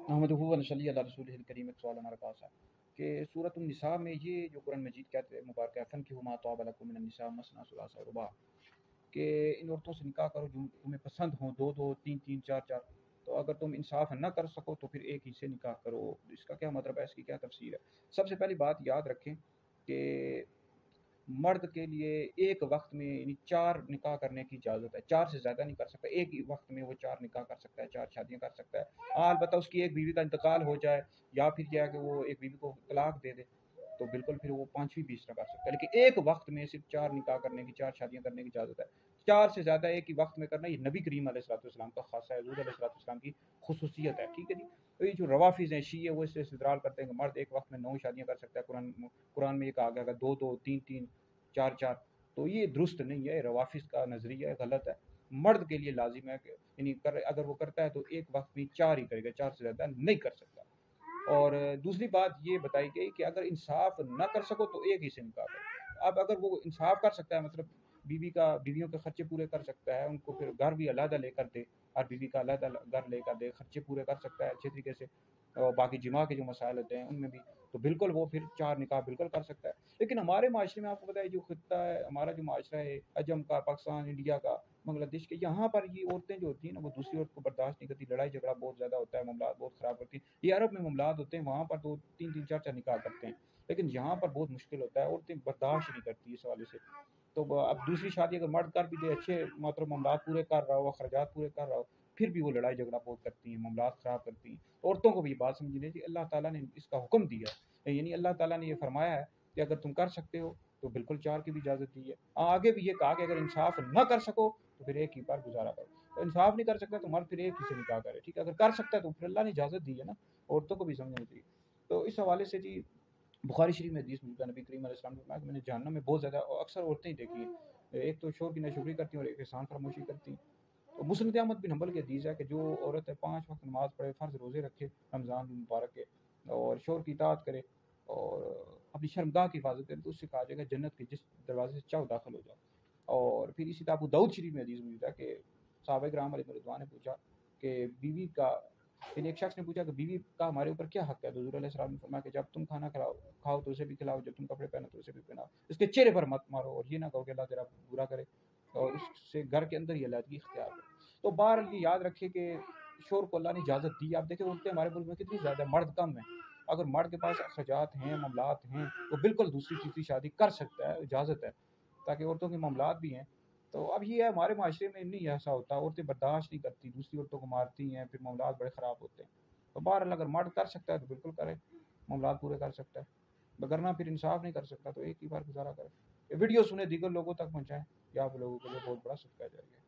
نحمدہ و نصلی علی رسولہ الکریم۔ ایک سوال ہمارے پاس ہے کہ سورۃ النساء میں یہ جو قرآن مجید کہتے ہیں مبارک ہے فنکحوا ما طاب لکم من النساء مثنی وثلاث ورباع، کہ ان عورتوں سے نکاح کرو جو تمہیں پسند ہوں، دو دو تین تین چار چار، تو اگر تم انصاف نہ کر سکو تو پھر ایک ہی سے نکاح کرو۔ اس کا کیا مطلب ہے، اس کی کیا تفسیر ہے؟ سب سے پہلی بات یاد رکھیں کہ مرد کے لیے ایک وقت میں یعنی 4 نکاح کرنے کی اجازت ہے، 4 سے زیادہ نہیں کر سکتا، ایک ہی وقت میں وہ 4 نکاح کر سکتا ہے، 4 شادیاں کر سکتا ہے۔ ہاں البتہ اس کی ایک بیوی کا انتقال ہو جائے یا پھر کیا ہے کہ وہ ایک بیوی کو طلاق دے دے تو بالکل پھر وہ 5ویں بھی اس طرح کر سکتا ہے، لیکن ایک وقت میں صرف 4 نکاح کرنے کی، 4 شادیاں کرنے کی اجازت ہے۔ 4 سے زیادہ ایک ہی وقت میں کرنا یہ نبی کریم علیہ الصلوۃ والسلام کا خاصہ ہے، حضور علیہ الصلوۃ والسلام کی خصوصیت ہے، ٹھیک ہے جی۔ تو یہ جو روافظ ہیں، شیعہ، وہ اس سے استدلال کرتے ہیں کہ مرد ایک وقت میں 9 شادیاں کر سکتا ہے، قرآن میں یہ کہا گیا کہ 2 2 3 3 4 4، تو یہ درست نہیں ہے، روافظ کا نظریہ غلط ہے۔ مرد کے لیے لازم ہے کہ یعنی اگر وہ کرتا ہے تو ایک وقت میں 4 ہی کرے گا، 4 سے زیادہ نہیں کر سکتا۔ اور دوسری بات یہ بتائی گئی کہ اگر انصاف نہ کر سکو تو ایک ہی سے نکاح کرو۔ اب اگر وہ انصاف کر سکتا ہے، مطلب بیویوں کے خرچے پورے کر سکتا ہے، ان کو پھر گھر بھی علیحدہ لے کر دے، ہر بیوی کا علیحدہ گھر لے کر دے، خرچے پورے کر سکتا ہے اچھے طریقے سے، اور باقی جماع کے جو مسائل ہوتے ہیں ان میں بھی، تو بالکل وہ پھر 4 نکاح بالکل کر سکتا ہے۔ لیکن ہمارے معاشرے میں آپ کو پتہ ہے جو خطہ ہے ہمارا، جو معاشرہ ہے عجم کا، پاکستان، انڈیا کا، بنگلہ دیش کے، یہاں پر یہ عورتیں جو ہوتی ہیں نا وہ دوسری عورت کو برداشت نہیں کرتی، لڑائی جھگڑا بہت زیادہ ہوتا ہے، معاملات بہت خراب ہوتی ہیں۔ یہ عرب میں معاملات ہوتے ہیں، وہاں پر تو 3 3 4 4 نکاح کرتے ہیں، لیکن یہاں پر بہت مشکل ہوتا ہے، عورتیں برداشت نہیں کرتی اس حوالے سے۔ تو اب دوسری شادی اگر مرد کر بھی دے، اچھے محترم معاملات پورے کر رہا ہو، اخراجات پورے کر رہا ہو، پھر بھی وہ لڑائی جھگڑا بہت کرتی ہیں، معاملات خراب کرتی ہیں۔ عورتوں کو بھی یہ بات سمجھنی چاہیے، اللہ تعالیٰ نے اس کا حکم دیا ہے، یعنی اللہ تعالیٰ نے یہ فرمایا ہے کہ اگر تم کر سکتے ہو تو بالکل 4 کی بھی اجازت دی ہے۔ آگے بھی یہ کہا کہ اگر انصاف نہ کر سکو تو پھر ایک ہی پر گزارا کرو۔ تو انصاف نہیں کر سکتا تو مرد پھر ایک ہی سے نکاح کرے، ٹھیک ہے، اگر کر سکتا ہے تو پھر اللہ نے اجازت دی ہے نا، عورتوں کو بھی سمجھنا چاہیے۔ تو اس حوالے سے جی بخاری شریف میں حدیث ملتا ہے، نبی کریم علیہ السلام نے فرمایا کہ میں نے جہنم میں بہت زیادہ اکثر عورتیں ہی دیکھی ہیں، ایک تو شوہر کی ناشکری کرتی ہیں اور ایک احسان فراموشی کرتی ہیں۔ تو مسند احمد بن حنبل کی حدیث ہے کہ جو عورت ہے 5 وقت نماز پڑھے، فرض روزے رکھے رمضان مبارک کے، اور شوہر کی اطاعت کرے اور اپنی شرمگاہ کی حفاظت کرے، تو اس سے کہا جائے گا جنت کے جس دروازے سے چاہو داخل ہو جاؤ۔ اور پھر اسی طرح ابو داؤد شریف میں حدیث موجود ہے کہ صحابہ کرام علیہ رضوان نے پوچھا کہ بیوی کا، یعنی ایک شخص نے پوچھا کہ بیوی کا ہمارے اوپر کیا حق ہے، تو حضور علیہ السلام نے فرمایا کہ جب تم کھانا کھاؤ تو اسے بھی کھلاؤ، جب تم کپڑے پہنو تو اسے بھی پہناؤ، اس کے چہرے پر مت مارو، اور یہ نہ کہو کہ اللہ تیرا برا کرے، اور اس سے گھر کے اندر ہی علیحدگی اختیار کرو۔ تو بہرحال یہ یاد رکھے کہ شور کو اللہ نے اجازت دی۔ آپ دیکھیں عورتیں ہمارے ملک میں کتنی زیادہ، مرد کم ہیں، اگر مرد کے پاس اخراجات ہیں، معاملات ہیں، تو بالکل دوسری تیسری شادی کر سکتا ہے، اجازت ہے، تاکہ عورتوں کے معاملات بھی ہیں۔ تو اب یہ ہے ہمارے معاشرے میں نہیں ایسا ہوتا، عورتیں برداشت نہیں کرتی، دوسری عورتوں کو مارتی ہیں، پھر معاملات بڑے خراب ہوتے ہیں۔ تو بہرحال اگر مرد کر سکتا ہے تو بالکل کرے، معاملات پورے کر سکتا ہے، وگرنہ پھر انصاف نہیں کر سکتا تو ایک ہی بار گزارا کرے۔ یہ ویڈیو سنیں، دیگر لوگوں تک پہنچائیں، یہ آپ لوگوں کے لیے بہت بڑا صدقہ جاریہ ہے۔